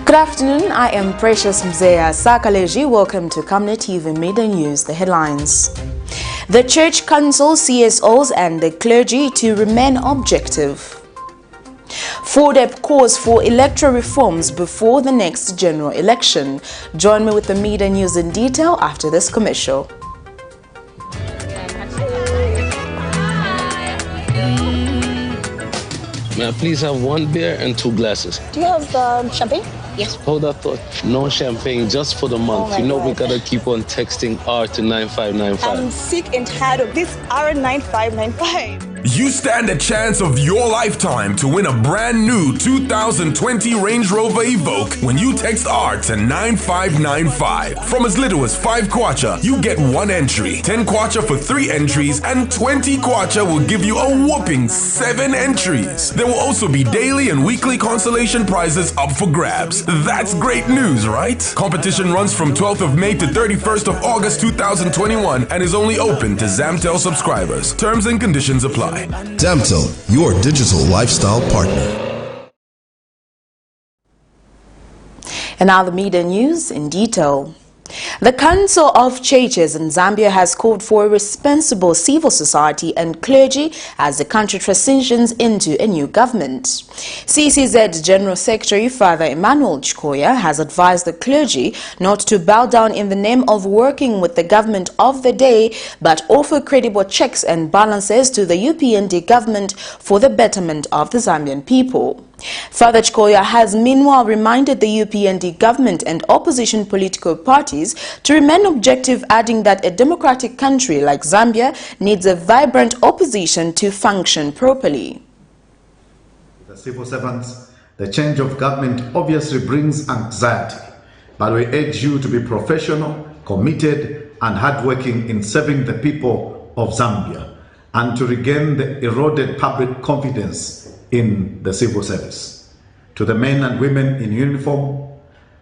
Good afternoon, I am Precious Mzeya CLERGY. Welcome to Camnet TV Midday News. The headlines. The Church Councils, CSOs and the clergy to remain objective. FODEP calls for electoral reforms before the next general election. Join me with the Midday News in detail after this commercial. May I please have one beer and 2 glasses? Do you have champagne? Yes. Hold that thought. No champagne, just for the month. Oh you know God. we gotta keep on texting R to 9595. I'm sick and tired of this R9595. You stand a chance of your lifetime to win a brand new 2020 Range Rover Evoque when you text R to 9595. From as little as 5 kwacha, you get 1 entry, 10 kwacha for 3 entries, and 20 kwacha will give you a whopping 7 entries. There will also be daily and weekly consolation prizes up for grabs. That's great news, right? Competition runs from 12th of May to 31st of August 2021 and is only open to Zamtel subscribers. Terms and conditions apply. Zamtel, your digital lifestyle partner. And now the media news in detail. The Council of Churches in Zambia has called for a responsible civil society and clergy as the country transitions into a new government. CCZ General Secretary Father Emmanuel Chikoya has advised the clergy not to bow down in the name of working with the government of the day, but offer credible checks and balances to the UPND government for the betterment of the Zambian people. Father Chikoya has meanwhile reminded the UPND government and opposition political parties to remain objective, adding that a democratic country like Zambia needs a vibrant opposition to function properly. The civil servants, the change of government obviously brings anxiety, but we urge you to be professional, committed and hardworking in serving the people of Zambia and to regain the eroded public confidence in the civil service. To the men and women in uniform,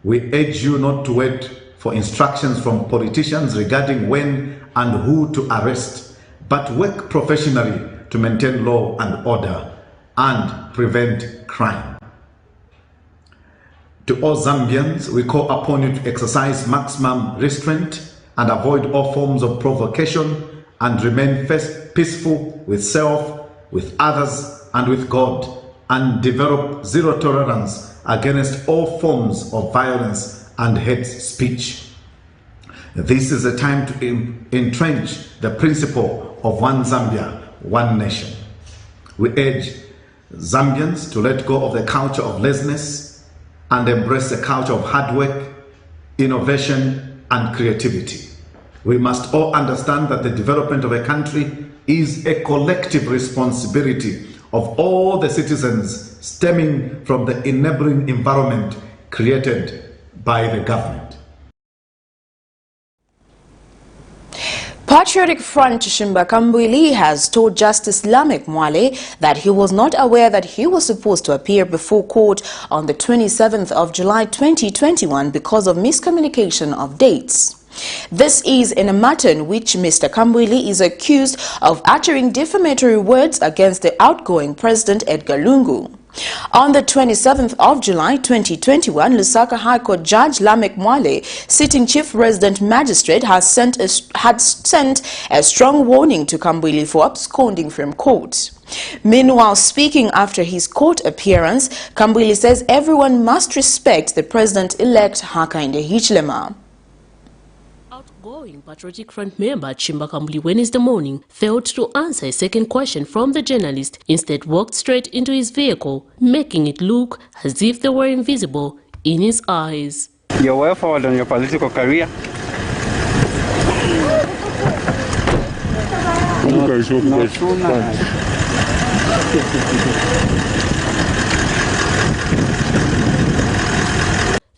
we urge you not to wait for instructions from politicians regarding when and who to arrest, but work professionally to maintain law and order and prevent crime. To all Zambians, we call upon you to exercise maximum restraint and avoid all forms of provocation and remain peaceful with self, with others, and with God, and develop zero tolerance against all forms of violence and hate speech. This is a time to entrench the principle of one Zambia, one nation. We urge Zambians to let go of the culture of laziness and embrace the culture of hard work, innovation, and creativity. We must all understand that the development of a country is a collective responsibility of all the citizens stemming from the enabling environment created by the government. Patriotic Front Shimba Kambwili has told Justice Lamek Mwale that he was not aware that he was supposed to appear before court on the 27th of July 2021 because of miscommunication of dates. This is in a matter in which Mr. Kambwili is accused of uttering defamatory words against the outgoing President Edgar Lungu. On the 27th of July 2021, Lusaka High Court Judge Lamek Mwale, sitting Chief Resident Magistrate, had sent a strong warning to Kambwili for absconding from court. Meanwhile, speaking after his court appearance, Kambwili says everyone must respect the President-elect Hakainde Hichilema. Outgoing Patriotic Front member Chimba Kambwili Wednesday morning failed to answer a second question from the journalist, instead walked straight into his vehicle, making it look as if they were invisible in his eyes. Your way forward on your political career?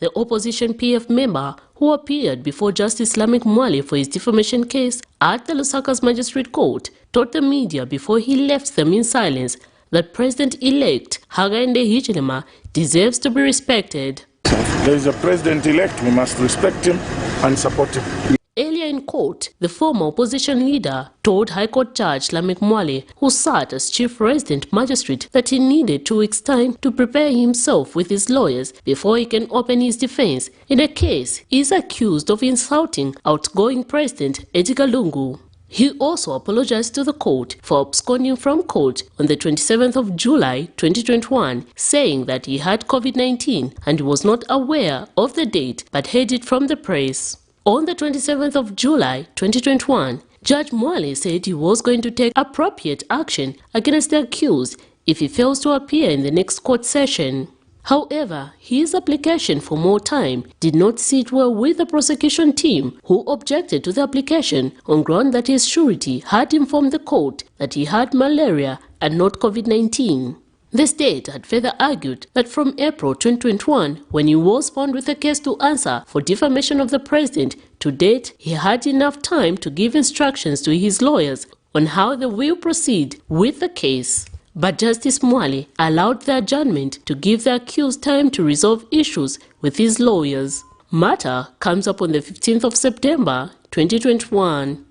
The opposition PF member, who appeared before Justice Lamek Mwale for his defamation case at the Lusaka's Magistrate Court, told the media before he left them in silence that President-elect Hakainde Hichilema deserves to be respected. There is a President-elect, we must respect him and support him. Earlier in court, the former opposition leader told High Court Judge Lamek Mwale, who sat as Chief Resident Magistrate, that he needed 2 weeks' time to prepare himself with his lawyers before he can open his defense in a case he is accused of insulting outgoing President Edgar Lungu. He also apologized to the court for absconding from court on the 27th of July 2021, saying that he had COVID-19 and was not aware of the date but heard it from the press. On the 27th of July 2021, Judge Mwale said he was going to take appropriate action against the accused if he fails to appear in the next court session. However, his application for more time did not sit well with the prosecution team, who objected to the application on ground that his surety had informed the court that he had malaria and not COVID-19. The state had further argued that from April 2021, when he was found with a case to answer for defamation of the president, to date he had enough time to give instructions to his lawyers on how they will proceed with the case. But Justice Mwale allowed the adjournment to give the accused time to resolve issues with his lawyers. Matter comes up on the 15th of September 2021.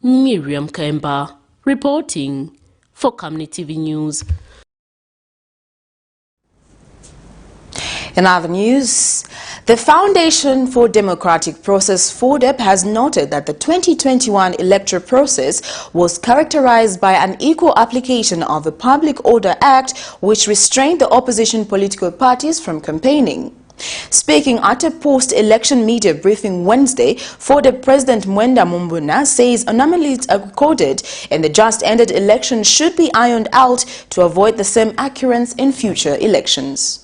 Miriam Kemba reporting for Camnet TV News. In other news, the Foundation for Democratic Process FODEP has noted that the 2021 electoral process was characterized by an equal application of the Public Order Act, which restrained the opposition political parties from campaigning. Speaking at a post-election media briefing Wednesday, FODEP President Mwenda Mumbuna says anomalies recorded in the just-ended election should be ironed out to avoid the same occurrence in future elections.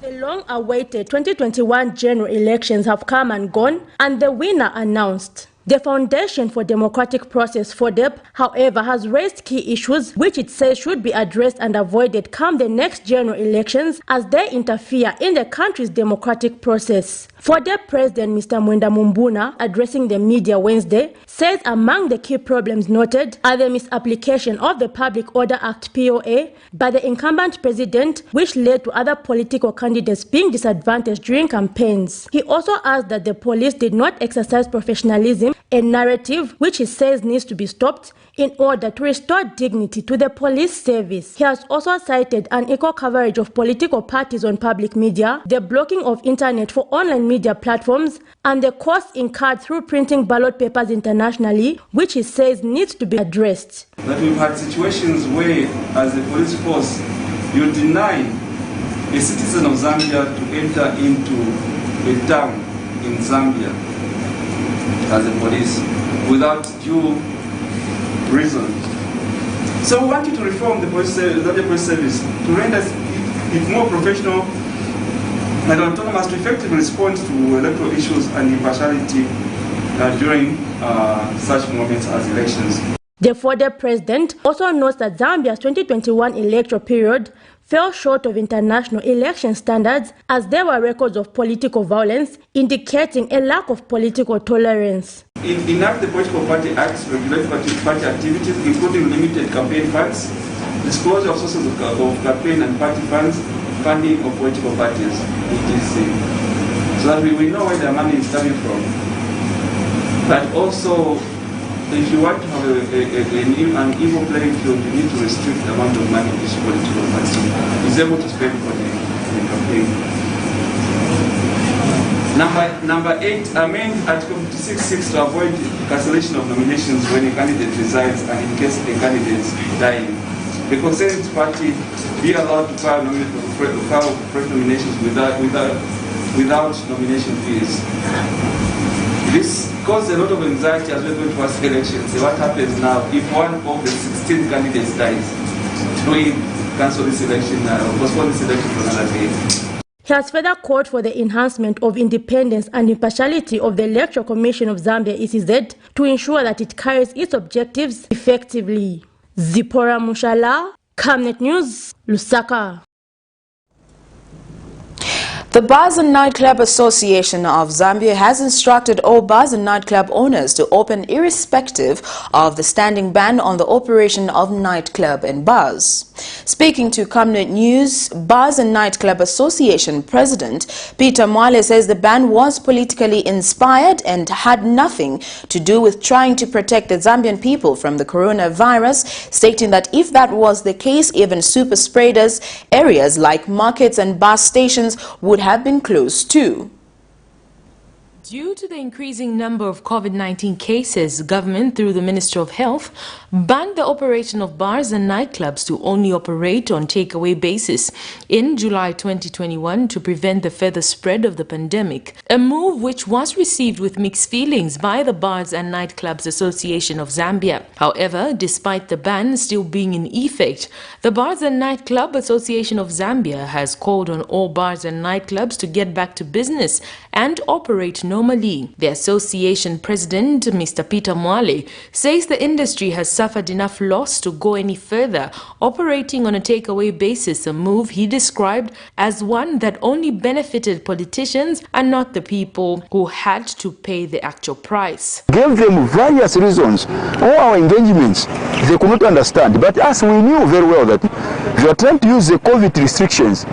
The long-awaited 2021 general elections have come and gone, and the winner announced. The Foundation for Democratic Process, FODEP, however, has raised key issues which it says should be addressed and avoided come the next general elections as they interfere in the country's democratic process. FODEP President Mr. Mwenda Mumbuna, addressing the media Wednesday, says among the key problems noted are the misapplication of the Public Order Act (POA) by the incumbent president, which led to other political candidates being disadvantaged during campaigns. He also asked that the police did not exercise professionalism, a narrative which he says needs to be stopped in order to restore dignity to the police service. He has also cited unequal coverage of political parties on public media, the blocking of internet for online media platforms, and the costs incurred through printing ballot papers internationally, which he says needs to be addressed. That we've had situations where, as a police force, you deny a citizen of Zambia to enter into a town in Zambia as a police without due reason. So we want you to reform the police service to render it more professional and autonomous to effectively respond to electoral issues and impartiality during such moments as elections. The FODEP president also notes that Zambia's 2021 electoral period fell short of international election standards as there were records of political violence, indicating a lack of political tolerance. Enact the Political Party Act regulates party activities, including limited campaign funds, disclosure of sources of campaign and party funds, funding of political parties, etc. So that we know where their money is coming from. But also, if you want to have an even playing field, you need to restrict the amount of money each political party is able to spend for the campaign. Number 8, amend Article 56.6 to avoid cancellation of nominations when a candidate resigns and in case a candidate is dying. The concerned party be allowed to file fresh nominations without nomination fees. This caused a lot of anxiety as we're going towards elections. So what happens now if one of the 16 candidates dies? Do we cancel this election or postpone this election for another day? He has further called for the enhancement of independence and impartiality of the Electoral Commission of Zambia (ECZ) to ensure that it carries its objectives effectively. Zipporah Mushala, Camnet News, Lusaka. The Bars and Nightclub Association of Zambia has instructed all bars and nightclub owners to open irrespective of the standing ban on the operation of nightclub and bars. Speaking to Camnet News, Bars and Nightclub Association President Peter Mwale says the ban was politically inspired and had nothing to do with trying to protect the Zambian people from the coronavirus, stating that if that was the case, even super spreaders areas like markets and bus stations would have been closed too. Due to the increasing number of COVID-19 cases, government, through the Ministry of Health, banned the operation of bars and nightclubs to only operate on takeaway basis in July 2021 to prevent the further spread of the pandemic, a move which was received with mixed feelings by the Bars and Nightclubs Association of Zambia. However, despite the ban still being in effect, the Bars and Nightclub Association of Zambia has called on all bars and nightclubs to get back to business and operate normally. The association president, Mr. Peter Mwale, says the industry has suffered enough loss to go any further, operating on a takeaway basis, a move he described as one that only benefited politicians and not the people who had to pay the actual price. Gave them various reasons. All our engagements, they could not understand. But as we knew very well that they are trying to use the COVID restrictions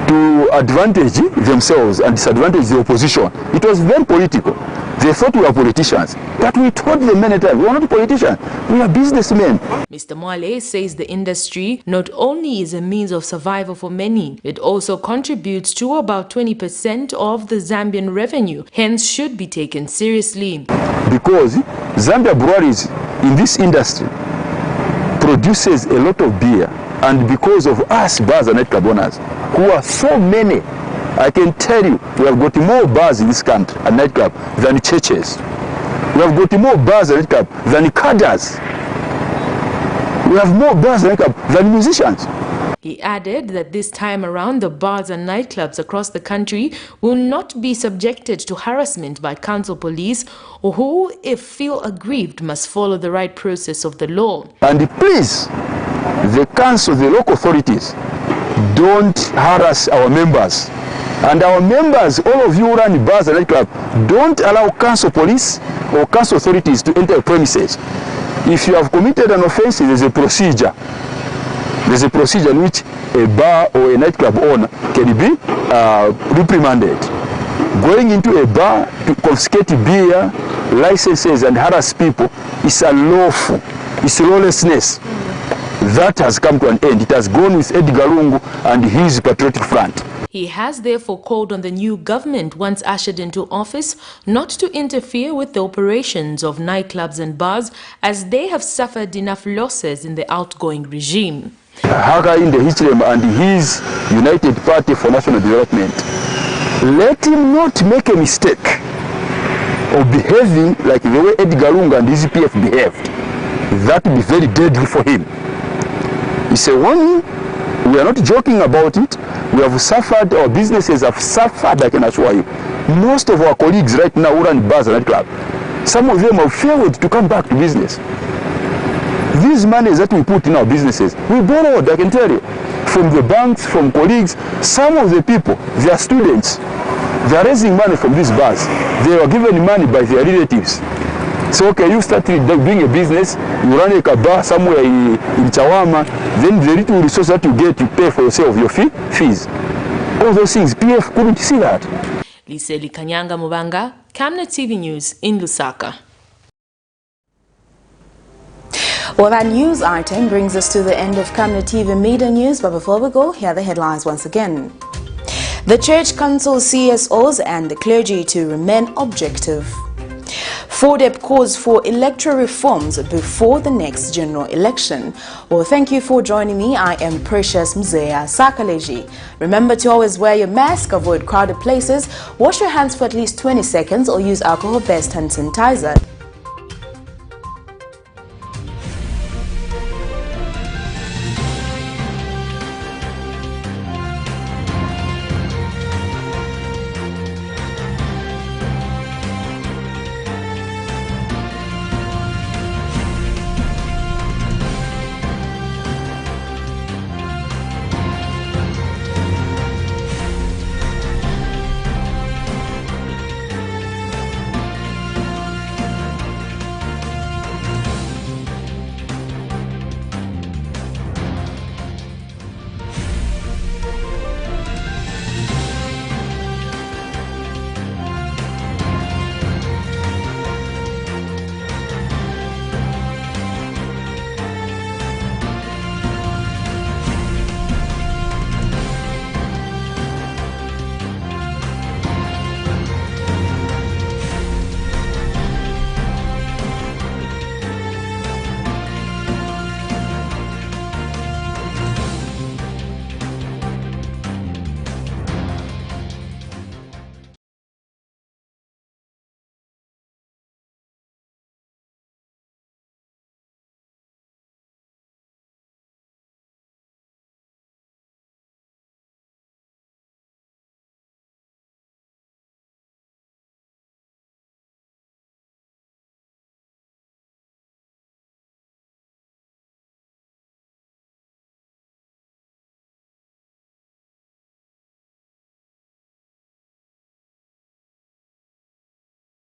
to advantage themselves and disadvantage the opposition. It was very political. They thought we were politicians. But we told them many times, we are not politicians, we are businessmen. Mr. Mwale says the industry not only is a means of survival for many, it also contributes to about 20% of the Zambian revenue, hence should be taken seriously. Because Zambia breweries in this industry produces a lot of beer, and because of us bars and nightclub owners, who are so many, I can tell you, we have got more bars in this country and nightclub than churches. We have got more bars and nightclub than cadres. We have more bars and nightclub than musicians. He added that this time around, the bars and nightclubs across the country will not be subjected to harassment by council police, who, if feel aggrieved, must follow the right process of the law. And please, the council, the local authorities, don't harass our members. And our members, all of you who run bars and nightclubs, don't allow council police or council authorities to enter premises. If you have committed an offense, there's a procedure. There's a procedure in which a bar or a nightclub owner can be reprimanded. Going into a bar to confiscate beer, licenses and harass people is unlawful. It's lawlessness. That has come to an end. It has gone with Edgar Lungu and his Patriotic Front. He has therefore called on the new government, once ushered into office, not to interfere with the operations of nightclubs and bars, as they have suffered enough losses in the outgoing regime. Hakainde Hichilema and his United Party for National Development, let him not make a mistake of behaving like the way Edgar Lungu and his PF behaved. That would be very deadly for him. It's a warning. We are not joking about it. We have suffered, our businesses have suffered, I can assure you. Most of our colleagues right now who run bars and nightclubs, some of them have failed to come back to business. These monies that we put in our businesses, we borrowed, I can tell you, from the banks, from colleagues. Some of the people, they are students. They are raising money from these bars. They are given money by their relatives. So, okay, you start doing a business, you run a bar somewhere in Chawama, then the little resource that you get, you pay for yourself, your fees. All those things, PF couldn't see that. Liseli Kanyanga Mubanga, Camnet TV News in Lusaka. Well, that news item brings us to the end of Camnet TV Midday News, but before we go, here are the headlines once again. The Church Council CSOs and the clergy to remain objective. FODEP calls for electoral reforms before the next general election. Well, thank you for joining me. I am Precious Mzeya Sakaleji. Remember to always wear your mask, avoid crowded places, wash your hands for at least 20 seconds or use alcohol-based hand sanitizer.